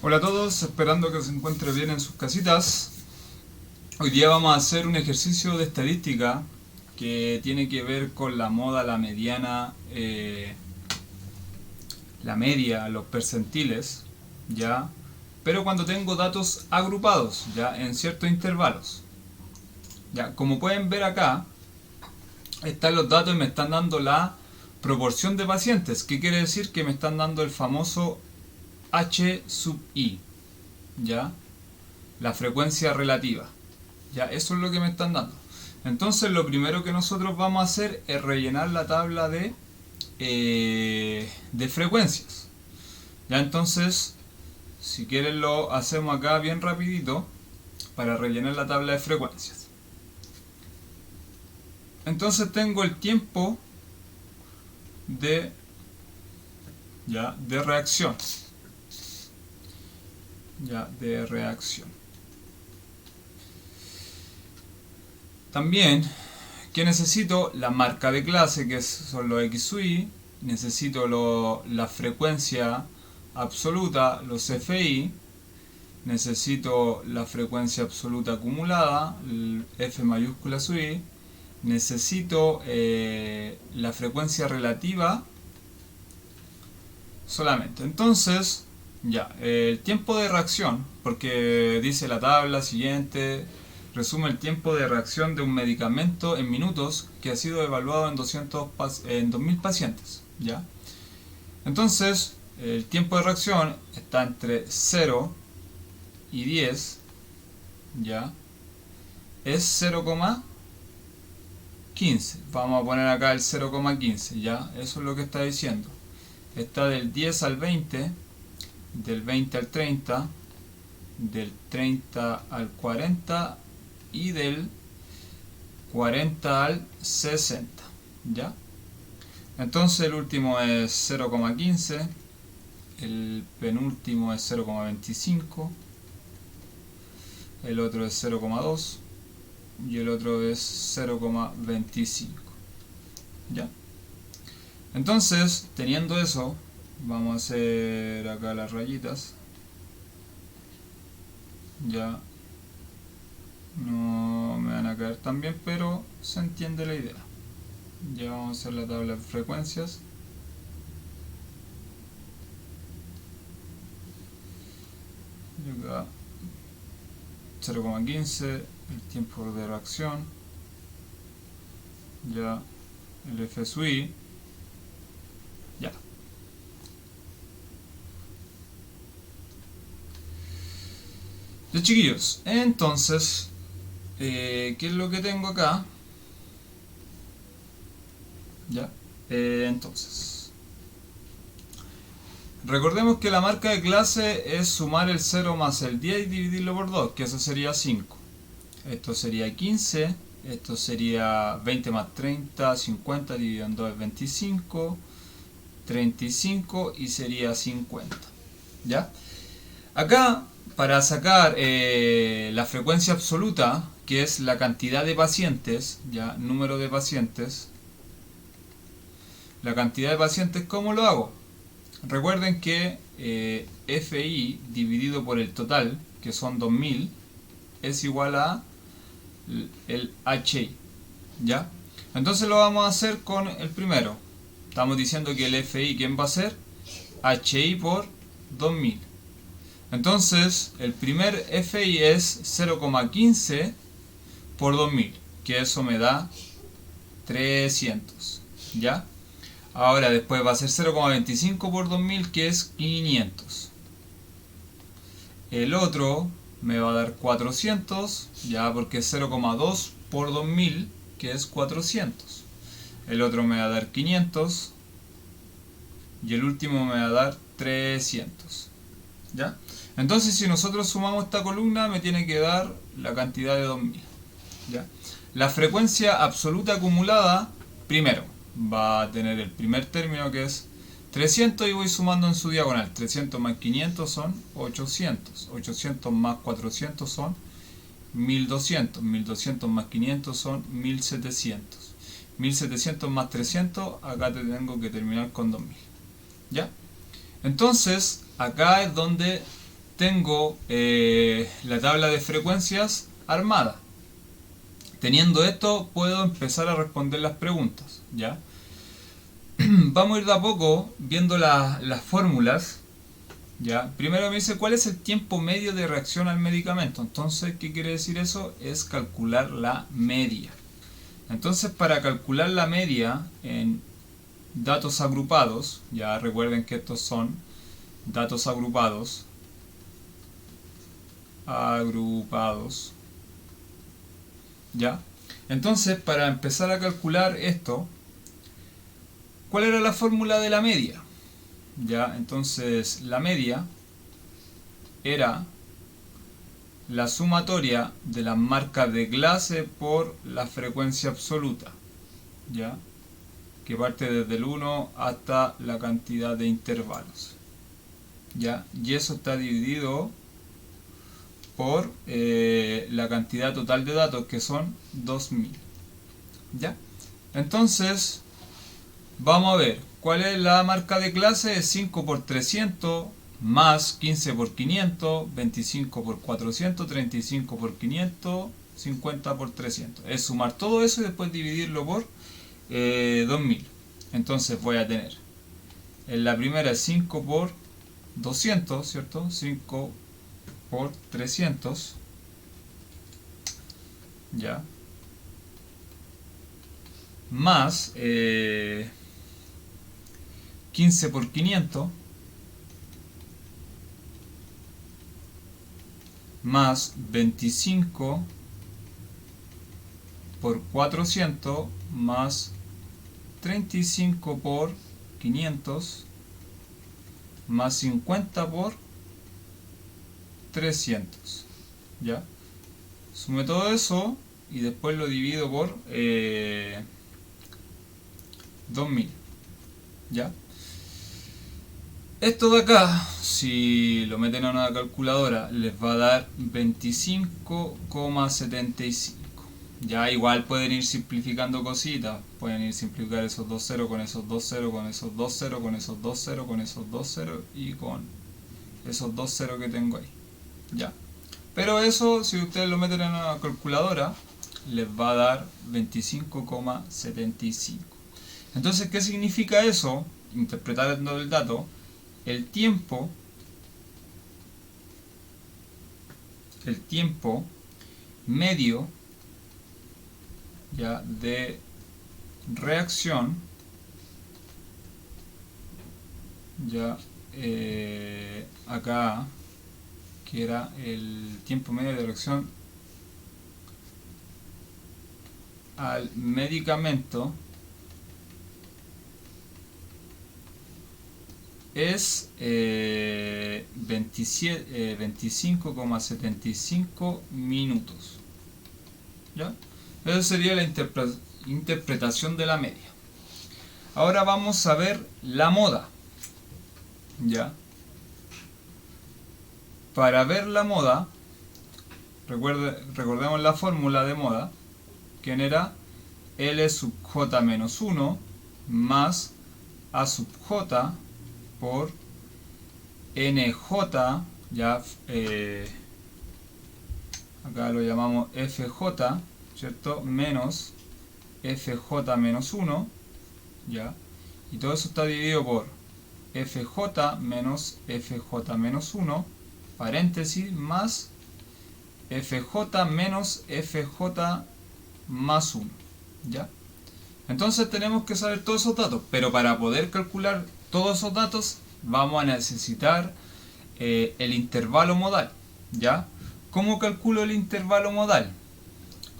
Hola a todos, esperando que se encuentren bien en sus casitas. Hoy día vamos a hacer un ejercicio de estadística que tiene que ver con la moda, la mediana, la media, los percentiles, ¿ya? Pero cuando tengo datos agrupados, ¿ya? En ciertos intervalos. ¿Ya? Como pueden ver acá, están los datos y me están dando la proporción de pacientes. ¿Qué quiere decir? Que me están dando el famoso H sub I, ¿ya? La frecuencia relativa. Ya, eso es lo que me están dando. Entonces lo primero que nosotros vamos a hacer es rellenar la tabla de frecuencias. Ya, entonces, si quieren lo hacemos acá bien rapidito para rellenar la tabla de frecuencias. Entonces tengo el tiempo de reacción. De reacción. También, ¿qué necesito? La marca de clase, que son los X sub I. Necesito la frecuencia absoluta, los FI. Necesito la frecuencia absoluta acumulada, el F mayúscula sub I. Necesito la frecuencia relativa solamente. Entonces, el tiempo de reacción, porque dice la tabla siguiente, resume el tiempo de reacción de un medicamento en minutos que ha sido evaluado en 2000 pacientes. ¿Ya? Entonces, el tiempo de reacción está entre 0 y 10, ¿ya? Es 0,15. Vamos a poner acá el 0,15, ¿ya? Eso es lo que está diciendo. Está del 10 al 20, del 20 al 30, del 30 al 40 y del 40 al 60, ¿ya? Entonces el último es 0,15, el penúltimo es 0,25, el otro es 0,2 y el otro es 0,25, ¿ya? Entonces, teniendo eso, vamos a hacer acá las rayitas. Ya no me van a caer tan bien, pero se entiende la idea. Ya vamos a hacer la tabla de frecuencias. Y acá 0,15, el tiempo de reacción. Ya el F sub I. Ya. Ya, chiquillos, entonces, ¿qué es lo que tengo acá? Ya, entonces, recordemos que la marca de clase es sumar el 0 más el 10 y dividirlo por 2, que eso sería 5. Esto sería 15, esto sería 20 más 30, 50 dividido en 2 es 25, 35 y sería 50. ¿Ya? Acá, para sacar la frecuencia absoluta, que es la cantidad de pacientes, ya, número de pacientes, la cantidad de pacientes, ¿cómo lo hago? Recuerden que FI dividido por el total, que son 2000, es igual a el HI, ¿ya? Entonces lo vamos a hacer con el primero. Estamos diciendo que el FI, ¿quién va a ser? HI por 2000. Entonces, el primer FI es 0,15 por 2000, que eso me da 300, ¿ya? Ahora después va a ser 0,25 por 2000, que es 500. El otro me va a dar 400, ya, porque es 0,2 por 2000, que es 400. El otro me va a dar 500 y el último me va a dar 300, ¿ya? Entonces, si nosotros sumamos esta columna, me tiene que dar la cantidad de 2000, ¿ya? La frecuencia absoluta acumulada, primero, va a tener el primer término, que es 300, y voy sumando en su diagonal. 300 más 500 son 800. 800 más 400 son 1200. 1200 más 500 son 1700. 1700 más 300, acá te tengo que terminar con 2000. ¿Ya? Entonces, acá es donde tengo la tabla de frecuencias armada. Teniendo esto, puedo empezar a responder las preguntas, ¿ya? Vamos a ir de a poco viendo las fórmulas, ¿ya? Primero me dice cuál es el tiempo medio de reacción al medicamento. Entonces, ¿qué quiere decir eso? Es calcular la media. Entonces, para calcular la media en datos agrupados, ya recuerden que estos son datos agrupados, ¿ya? Entonces, para empezar a calcular esto, ¿cuál era la fórmula de la media? ¿Ya? Entonces, la media era la sumatoria de las marcas de clase por la frecuencia absoluta, ¿ya? Que parte desde el 1 hasta la cantidad de intervalos, ¿ya? Y eso está dividido por la cantidad total de datos, que son 2000, ¿ya? Entonces, vamos a ver, ¿cuál es la marca de clase? Es 5 por 300, más 15 por 500, 25 por 400, 35 por 500, 50 por 300. Es sumar todo eso y después dividirlo por 2000. Entonces voy a tener, en la primera es 5 por 200, ¿cierto? 5 por 300, ya, más 15 por 500, más 25 por 400, más 35 por 500, más 50 por 300, ¿ya? Sume todo eso y después lo divido por 2000, ¿ya? Esto de acá, si lo meten a una calculadora, les va a dar 25,75. Ya igual pueden ir simplificando cositas, pueden ir simplificar esos 2 ceros con esos 2 ceros, con esos 2 ceros, con esos 2 ceros, con esos 2 ceros y con esos 2 ceros que tengo ahí, ya. Pero eso, si ustedes lo meten en una calculadora, les va a dar 25,75. Entonces, ¿qué significa eso? Interpretando el dato, el tiempo medio, ya, de reacción, ya, acá, que era el tiempo medio de reacción al medicamento, es 25,75 minutos, ¿ya? Esa sería la interpretación de la media. Ahora vamos a ver la moda, ¿ya? Para ver la moda, recordemos la fórmula de moda, que era L sub j menos 1 más A sub j por NJ, ya acá lo llamamos FJ, ¿cierto? Menos FJ menos 1, ya, y todo eso está dividido por FJ menos FJ menos 1, paréntesis, más FJ menos FJ más 1, ¿ya? Entonces tenemos que saber todos esos datos, pero para poder calcular todos esos datos vamos a necesitar el intervalo modal, ¿ya? ¿Cómo calculo el intervalo modal?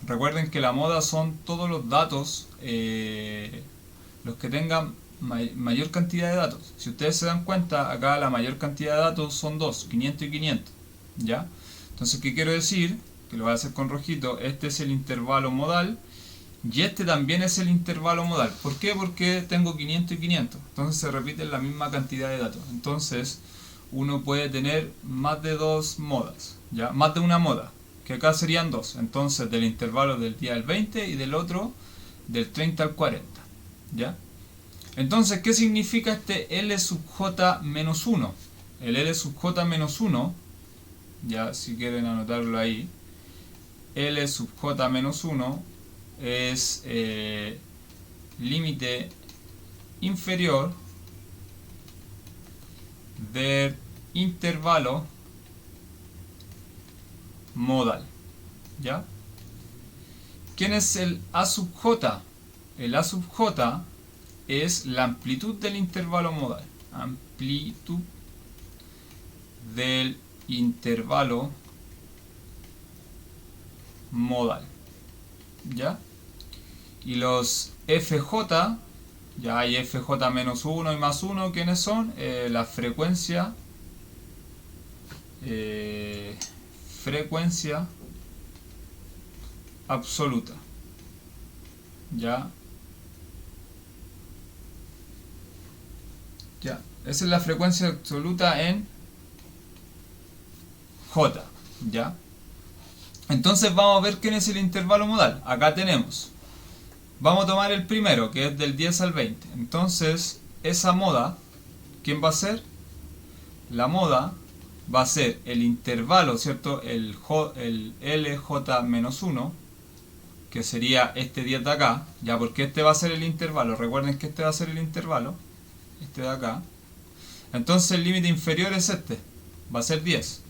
Recuerden que la moda son todos los datos, los que tengan mayor cantidad de datos. Si ustedes se dan cuenta, acá la mayor cantidad de datos son 2, 500 y 500, ¿ya? Entonces, ¿qué quiero decir? Que lo voy a hacer con rojito. Este es el intervalo modal y este también es el intervalo modal. ¿Por qué? Porque tengo 500 y 500. Entonces se repiten la misma cantidad de datos. Entonces uno puede tener más de dos modas, ¿ya? Más de una moda, que acá serían dos. Entonces del intervalo del día del 20 y del otro del 30 al 40, ¿ya? Entonces, ¿qué significa este L sub j menos 1? El L sub j menos 1 ya si quieren anotarlo ahí, L sub j menos 1 es límite inferior del intervalo modal, ¿ya? ¿Quién es el A sub j? El A sub j es la amplitud del intervalo modal. Amplitud del intervalo modal, ¿ya? Y los FJ, ya hay FJ menos 1 y más 1, ¿quiénes son? La frecuencia absoluta, ¿ya? Ya, esa es la frecuencia absoluta en J, ¿ya? Entonces vamos a ver quién es el intervalo modal. Acá tenemos. Vamos a tomar el primero, que es del 10 al 20. Entonces, esa moda, ¿quién va a ser? La moda va a ser el intervalo, ¿cierto? El LJ menos 1, que sería este 10 de acá, ya, porque este va a ser el intervalo. Recuerden que este va a ser el intervalo, este de acá. Entonces el límite inferior es este, va a ser 10.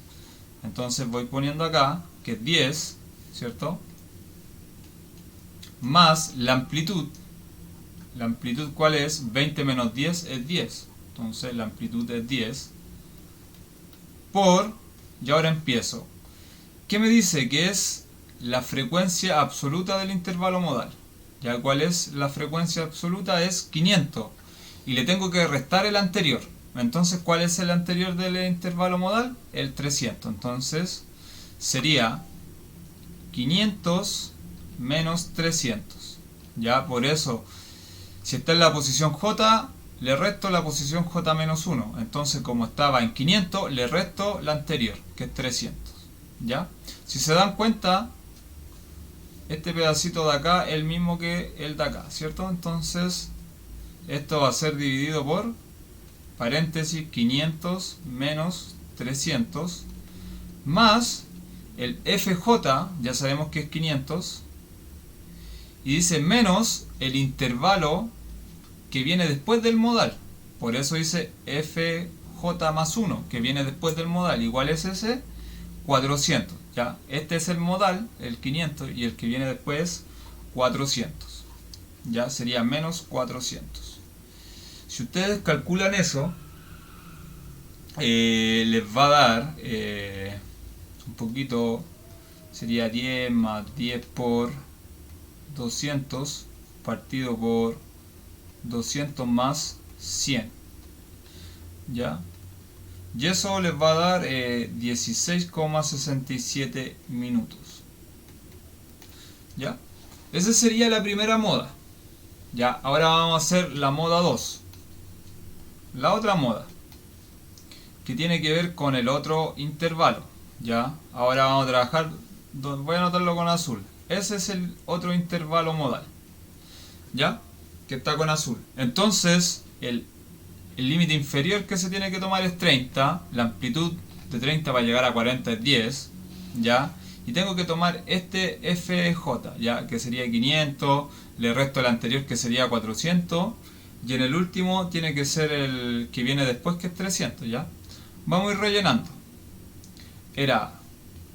Entonces voy poniendo acá que es 10, ¿cierto? Más la amplitud. ¿La amplitud cuál es? 20 menos 10 es 10. Entonces la amplitud es 10. Por, y ahora empiezo. ¿Qué me dice? Que es la frecuencia absoluta del intervalo modal. ¿Ya cuál es la frecuencia absoluta? Es 500. Y le tengo que restar el anterior. Entonces, ¿cuál es el anterior del intervalo modal? El 300. Entonces, sería 500 menos 300. Ya, por eso, si está en la posición J, le resto la posición J menos 1. Entonces, como estaba en 500, le resto la anterior, que es 300. ¿Ya? Si se dan cuenta, este pedacito de acá es el mismo que el de acá, ¿cierto? Entonces, esto va a ser dividido por paréntesis 500 menos 300 más el FJ, ya sabemos que es 500, y dice menos el intervalo que viene después del modal. Por eso dice FJ más 1, que viene después del modal, igual es ese 400. ¿Ya? Este es el modal, el 500, y el que viene después 400. Ya sería menos 400. Si ustedes calculan eso, les va a dar un poquito, sería 10 más 10 por 200 partido por 200 más 100. ¿Ya? Y eso les va a dar 16,67 minutos. ¿Ya? Esa sería la primera moda. Ya, ahora vamos a hacer la moda 2. La otra moda, que tiene que ver con el otro intervalo. Ya, ahora vamos a trabajar, voy a anotarlo con azul. Ese es el otro intervalo modal. ¿Ya? Que está con azul. Entonces, el límite inferior que se tiene que tomar es 30. La amplitud de 30 para llegar a 40 es 10. ¿Ya? Y tengo que tomar este FJ, ¿ya? Que sería 500. Le resto el anterior, que sería 400. Y en el último tiene que ser el que viene después, que es 300. ¿Ya? Vamos a ir rellenando. Era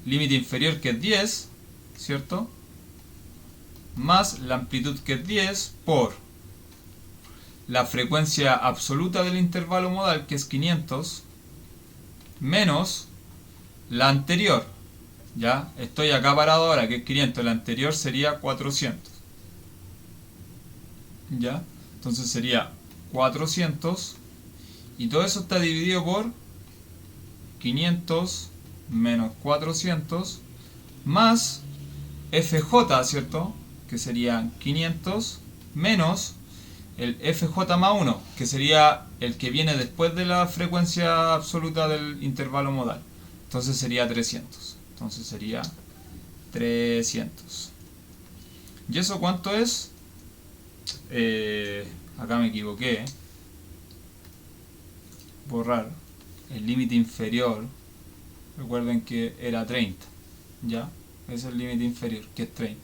límite inferior, que es 10, ¿cierto? Más la amplitud, que es 10, por la frecuencia absoluta del intervalo modal, que es 500, menos la anterior. Ya, estoy acá parado ahora, que es 500, la anterior sería 400. Ya, entonces sería 400, y todo eso está dividido por 500 menos 400 más FJ, ¿cierto? Que serían 500 menos el FJ más 1, que sería el que viene después de la frecuencia absoluta del intervalo modal. Entonces sería 300. Entonces sería 300. ¿Y eso cuánto es? Acá me equivoqué. Borrar el límite inferior. Recuerden que era 30, ¿ya? Ese es el límite inferior, que es 30.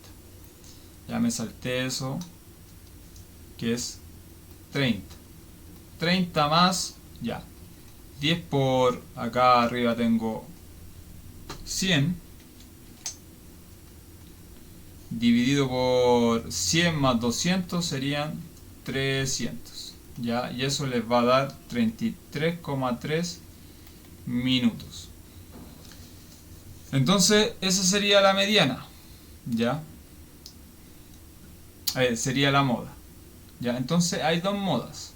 Ya me salté eso, que es 30. 30 más, ya. 10 por, acá arriba tengo 100. Dividido por 100 más 200 serían 300. ¿Ya? Y eso les va a dar 33,3 minutos. Entonces, esa sería la mediana. ¿Ya? Sería la moda. ¿Ya? Entonces, hay dos modas.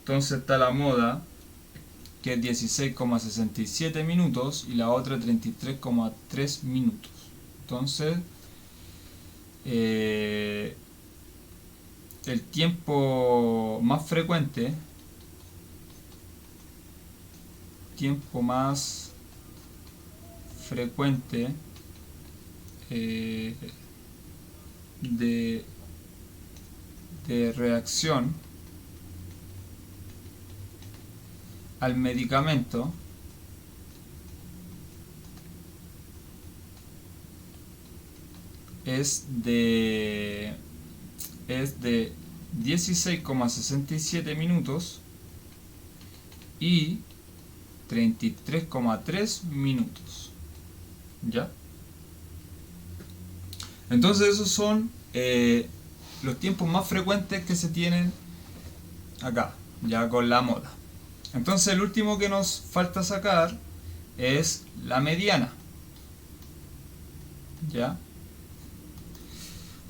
Entonces, está la moda que es 16,67 minutos y la otra 33,3 minutos. Entonces, el tiempo más frecuente, de reacción al medicamento es de 16,67 minutos y 33,3 minutos. ¿Ya? Entonces esos son los tiempos más frecuentes que se tienen acá, ya con la moda. Entonces el último que nos falta sacar es la mediana. ¿Ya?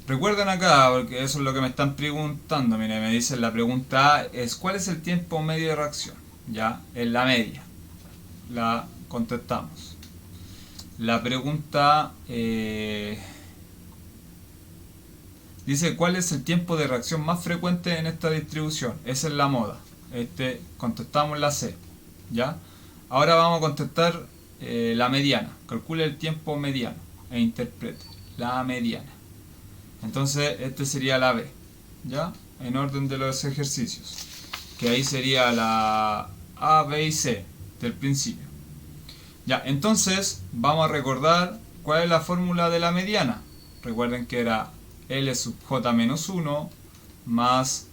Recuerden acá, porque eso es lo que me están preguntando. Miren, me dicen la pregunta A es ¿cuál es el tiempo medio de reacción? Ya, es la media. La contestamos. La pregunta dice ¿cuál es el tiempo de reacción más frecuente en esta distribución? Esa es la moda. Contestamos la C. ¿Ya? Ahora vamos a contestar la mediana. Calcule el tiempo mediano e interprete la mediana. Entonces este sería la B, ¿ya? En orden de los ejercicios, que ahí sería la A, B y C del principio. Ya, entonces vamos a recordar cuál es la fórmula de la mediana. Recuerden que era L sub J menos 1 más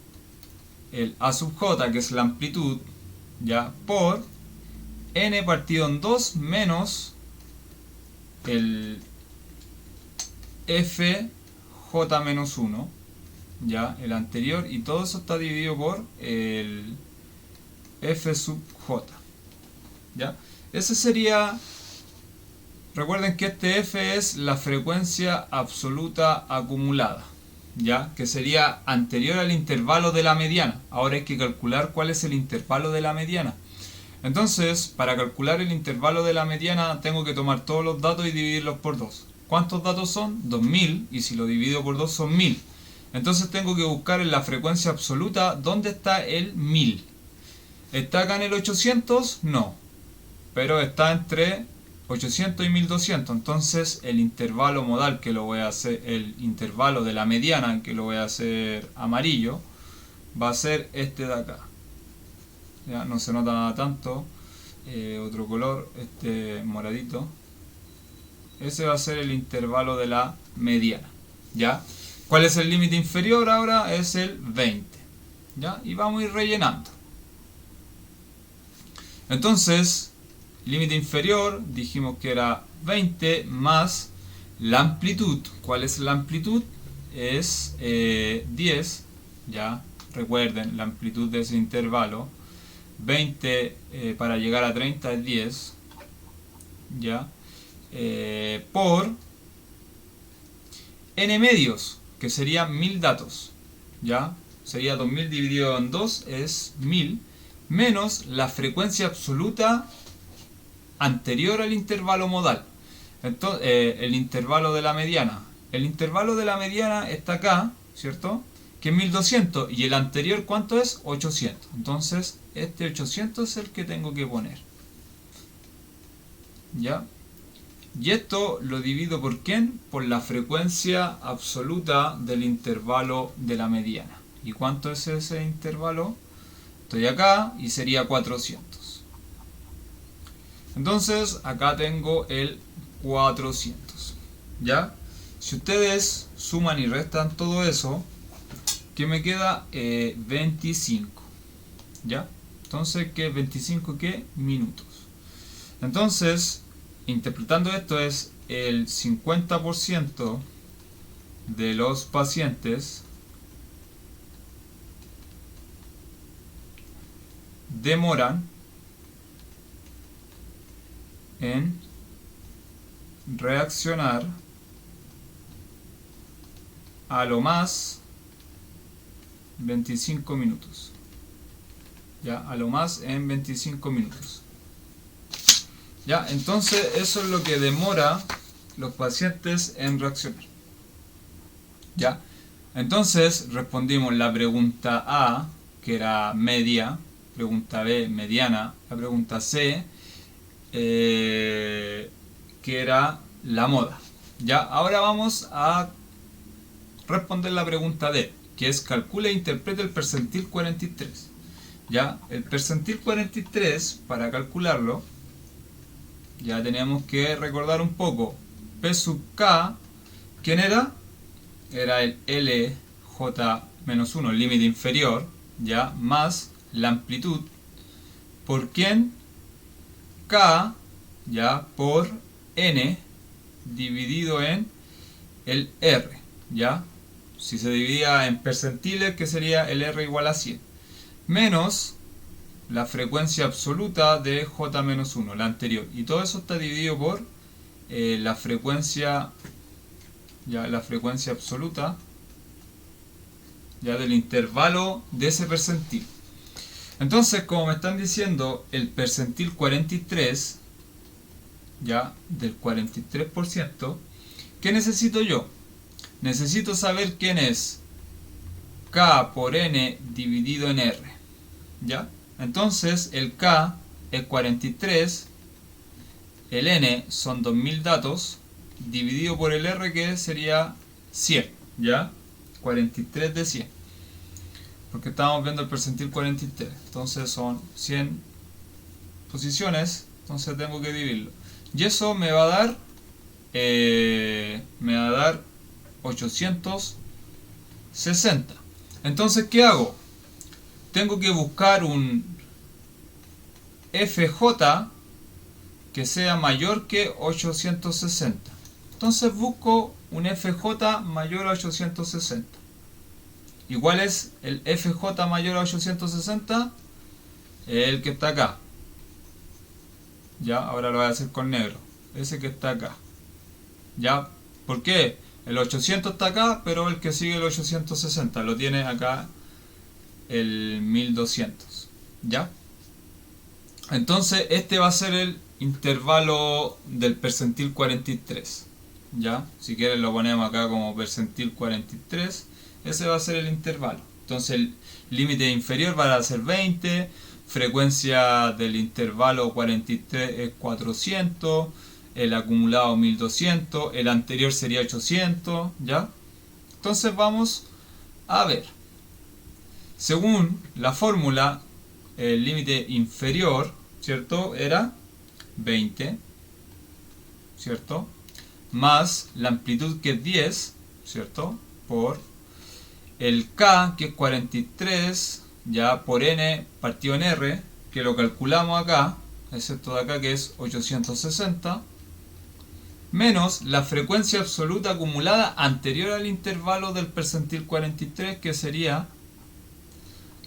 el A sub J, que es la amplitud, ya, por N partido en 2 menos el F J menos 1, ya, el anterior, y todo eso está dividido por el F sub J, ya. Ese sería, recuerden que este F es la frecuencia absoluta acumulada, ya, que sería anterior al intervalo de la mediana. Ahora hay que calcular cuál es el intervalo de la mediana. Entonces, para calcular el intervalo de la mediana tengo que tomar todos los datos y dividirlos por 2. ¿Cuántos datos son? 2000, y si lo divido por 2 son 1000. Entonces tengo que buscar en la frecuencia absoluta dónde está el 1000. ¿Está acá en el 800? No. Pero está entre 800 y 1200. Entonces el intervalo modal, que lo voy a hacer, el intervalo de la mediana, que lo voy a hacer amarillo, va a ser este de acá. Ya no se nota nada tanto. Otro color, este moradito. Ese va a ser el intervalo de la mediana. ¿Ya? ¿Cuál es el límite inferior ahora? Es el 20. ¿Ya? Y vamos a ir rellenando. Entonces, límite inferior, dijimos que era 20 más la amplitud. ¿Cuál es la amplitud? Es 10. ¿Ya? Recuerden, la amplitud de ese intervalo. 20 para llegar a 30 es 10. ¿Ya? Por n medios, que serían 1000 datos, ¿ya? Sería 2000 dividido en 2 es 1000, menos la frecuencia absoluta anterior al intervalo modal. Entonces, el intervalo de la mediana. El intervalo de la mediana está acá, ¿cierto? Que es 1200, y el anterior, ¿cuánto es? 800. Entonces, este 800 es el que tengo que poner. ¿Ya? Y esto lo divido por ¿quién? Por la frecuencia absoluta del intervalo de la mediana. ¿Y cuánto es ese intervalo? Estoy acá y sería 400. Entonces acá tengo el 400. ¿Ya? Si ustedes suman y restan todo eso, ¿qué me queda? 25. ¿Ya? Entonces, ¿qué 25 qué? Minutos. Entonces, interpretando esto, es el 50% de los pacientes demoran en reaccionar a lo más 25 minutos. Ya, a lo más en 25 minutos. Ya, entonces eso es lo que demora los pacientes en reaccionar. Ya, entonces respondimos la pregunta A, que era media, pregunta B, mediana, la pregunta C, que era la moda. Ya, ahora vamos a responder la pregunta D, que es calcula e interpreta el percentil 43. Ya, el percentil 43, para calcularlo, ya tenemos que recordar un poco. P sub K, ¿quién era? Era el LJ-1, el límite inferior, ya, más la amplitud. ¿Por quién? K, ya, por N, dividido en el R, ya. Si se dividía en percentiles, que sería el R igual a 100. Menos la frecuencia absoluta de J-1, la anterior. Y todo eso está dividido por la frecuencia, ya, la frecuencia absoluta, ya, del intervalo de ese percentil. Entonces, como me están diciendo el percentil 43, ya, del 43%, ¿qué necesito yo? Necesito saber quién es K por N dividido en R, ¿ya? Entonces el K es 43, el N son 2000 datos, dividido por el R, que sería 100, ¿ya? 43 de 100, porque estábamos viendo el percentil 43, entonces son 100 posiciones, entonces tengo que dividirlo. Y eso me va a dar 860. Entonces, ¿qué hago? Tengo que buscar un FJ que sea mayor que 860. Entonces busco un FJ mayor a 860. ¿Igual es el FJ mayor a 860? El que está acá. Ya, ahora lo voy a hacer con negro. Ese que está acá. ¿Ya? ¿Por qué? El 800 está acá, pero el que sigue el 860 lo tiene acá el 1200. ¿Ya? Entonces este va a ser el intervalo del percentil 43. ¿Ya? Si quieren lo ponemos acá como percentil 43. Ese va a ser el intervalo. Entonces el límite inferior va a ser 20. Frecuencia del intervalo 43 es 400. El acumulado 1200. El anterior sería 800. ¿Ya? Entonces vamos a ver. Según la fórmula, el límite inferior, ¿cierto? Era 20, ¿cierto? Más la amplitud, que es 10, ¿cierto? Por el K, que es 43, ya por N partido en R, que lo calculamos acá, excepto de acá, que es 860, menos la frecuencia absoluta acumulada anterior al intervalo del percentil 43, que sería,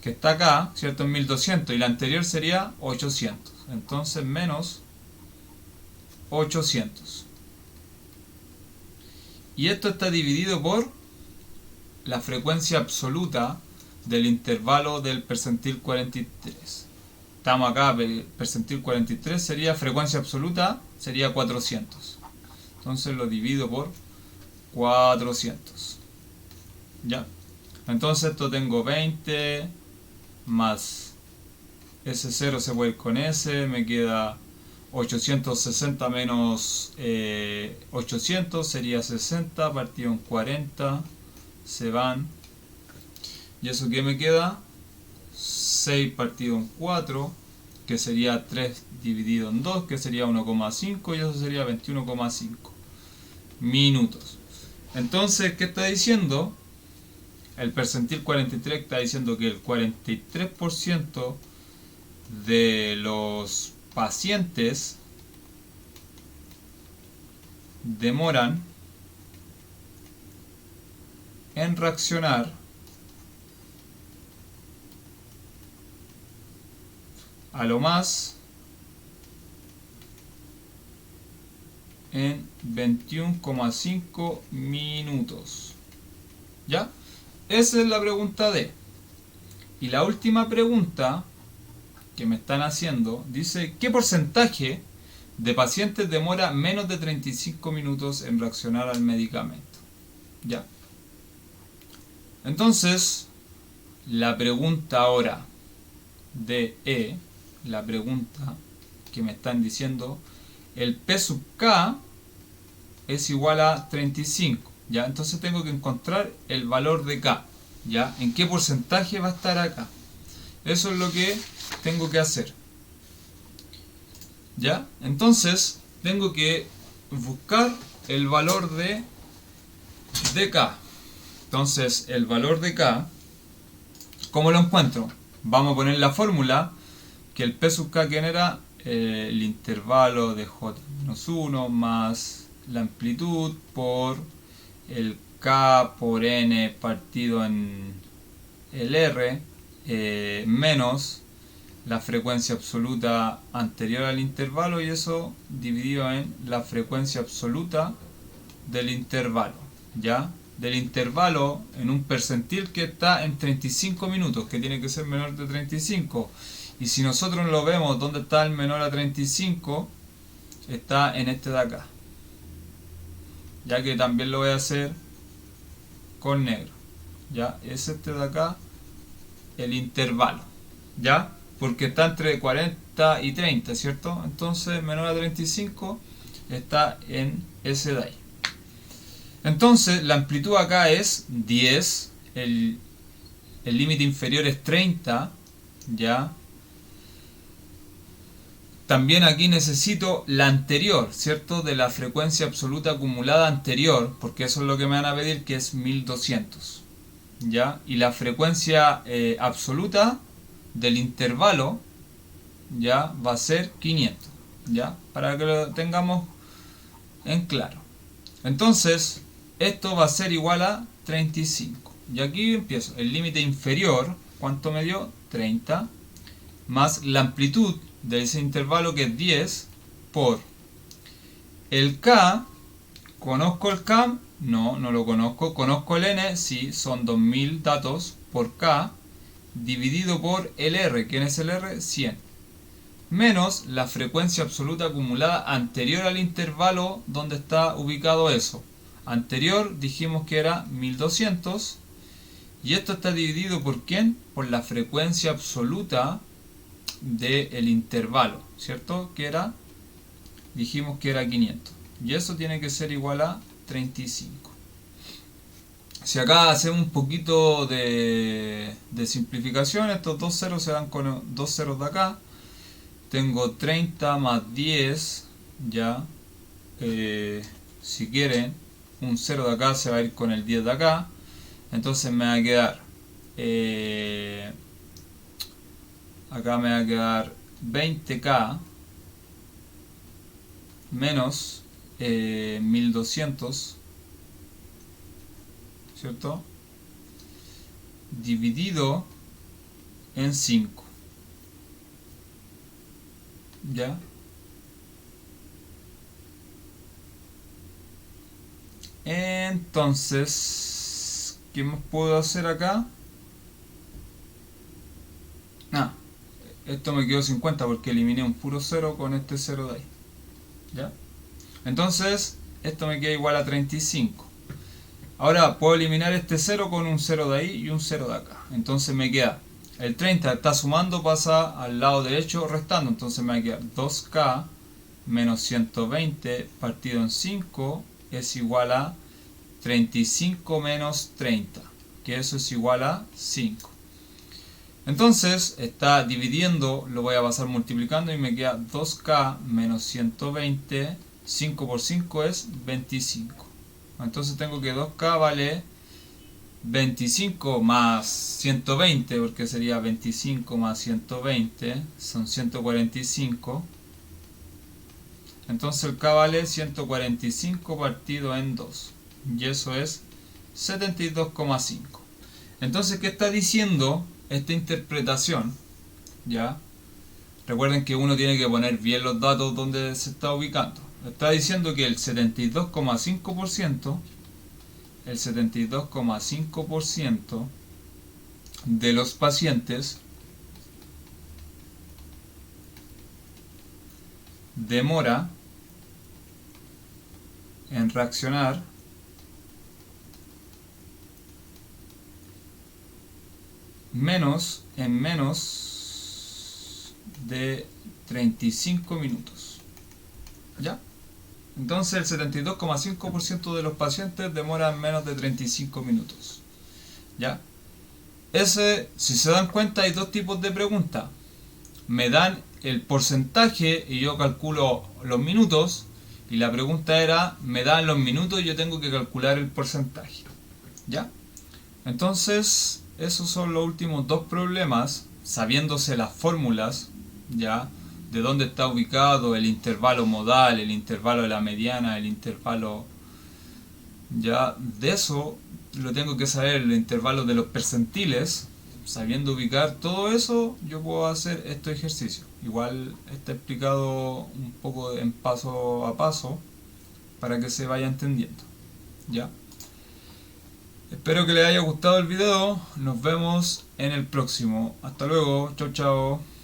que está acá, ¿cierto? En 1200, y la anterior sería 800. Entonces menos 800. Y esto está dividido por la frecuencia absoluta del intervalo del percentil 43. Estamos acá, el percentil 43 sería frecuencia absoluta, sería 400. Entonces lo divido por 400. ¿Ya? Entonces esto tengo 20 más ese 0 se puede ir con ese, me queda 860 menos 800 sería 60, partido en 40, se van, y eso que me queda 6 partido en 4, que sería 3 dividido en 2, que sería 1,5, y eso sería 21,5 minutos. Entonces, ¿qué está diciendo? El percentil 43 está diciendo que el 43% de los pacientes demoran en reaccionar a lo más en 21,5 minutos. ¿Ya? Esa es la pregunta D. Y la última pregunta que me están haciendo dice: ¿qué porcentaje de pacientes demora menos de 35 minutos en reaccionar al medicamento? ¿Ya? Entonces, la pregunta ahora de la pregunta que me están diciendo, el P sub K es igual a 35. ¿Ya? Entonces tengo que encontrar el valor de K. ¿Ya? ¿En qué porcentaje va a estar acá? Eso es lo que tengo que hacer. ¿Ya? Entonces tengo que buscar el valor de K. Entonces el valor de K, ¿cómo lo encuentro? Vamos a poner la fórmula que el P sub K, que era el intervalo de J-1 más la amplitud por el K por N partido en el R menos la frecuencia absoluta anterior al intervalo, y eso dividido en la frecuencia absoluta del intervalo, ¿ya? Del intervalo en un percentil que está en 35 minutos, que tiene que ser menor de 35. Y si nosotros lo vemos, ¿dónde está el menor a 35? Está en este de acá. Ya que también lo voy a hacer con negro. ¿Ya? Es este de acá, el intervalo. ¿Ya? Porque está entre 40 y 30, ¿cierto? Entonces, menor a 35 está en ese de ahí. Entonces, la amplitud acá es 10, el límite inferior es 30, ¿ya? También aquí necesito la anterior, ¿cierto? De la frecuencia absoluta acumulada anterior, porque eso es lo que me van a pedir, que es 1200, ¿ya? Y la frecuencia absoluta del intervalo, ¿ya? Va a ser 500, ¿ya? Para que lo tengamos en claro. Entonces, esto va a ser igual a 35. Y aquí empiezo. El límite inferior, ¿cuánto me dio? 30, más la amplitud de ese intervalo, que es 10, por el K. ¿Conozco el K? No, no lo conozco. ¿Conozco el N? Sí, son 2000 datos por K, dividido por el R. ¿Quién es el R? 100. Menos la frecuencia absoluta acumulada anterior al intervalo donde está ubicado eso. Anterior dijimos que era 1200. Y esto está dividido por ¿quién? Por la frecuencia absoluta del intervalo, ¿cierto? Que era, dijimos que era 500. Y eso tiene que ser igual a 35. Si acá hacemos un poquito de simplificación, estos dos ceros se dan con dos ceros de acá. Tengo 30 más 10, ya. Si quieren, un 0 de acá se va a ir con el 10 de acá. Entonces me va a quedar acá me va a quedar 20K menos 1200, ¿cierto? Dividido en 5. ¿Ya? Entonces, ¿qué más puedo hacer acá? Esto me quedó 50 porque eliminé un puro 0 con este 0 de ahí. ¿Ya? Entonces, esto me queda igual a 35. Ahora puedo eliminar este 0 con un 0 de ahí y un 0 de acá. Entonces me queda, el 30 está sumando, pasa al lado derecho restando. Entonces me va a quedar 2K menos 120 partido en 5 es igual a 35 menos 30, que eso es igual a 5. Entonces está dividiendo, lo voy a pasar multiplicando y me queda 2k menos 120, 5 por 5 es 25. Entonces tengo que 2k vale 25 más 120, porque sería 25 más 120, son 145. Entonces el k vale 145 partido en 2, y eso es 72,5. Entonces, ¿qué está diciendo esta interpretación? ¿Ya? Recuerden que uno tiene que poner bien los datos donde se está ubicando. Está diciendo que el 72,5% de los pacientes demora en reaccionar menos de 35 minutos. ¿Ya? Entonces el 72,5% de los pacientes demoran menos de 35 minutos. ¿Ya? Si se dan cuenta, hay dos tipos de preguntas. Me dan el porcentaje y yo calculo los minutos, y la pregunta era, me dan los minutos y yo tengo que calcular el porcentaje. ¿Ya? Entonces, esos son los últimos dos problemas, sabiéndose las fórmulas, ¿ya? De dónde está ubicado el intervalo modal, el intervalo de la mediana, el intervalo, ya, de eso lo tengo que saber, el intervalo de los percentiles. Sabiendo ubicar todo eso, yo puedo hacer este ejercicio. Igual está explicado un poco en paso a paso para que se vaya entendiendo, ¿ya? Espero que les haya gustado el video. Nos vemos en el próximo. Hasta luego. Chao, chao.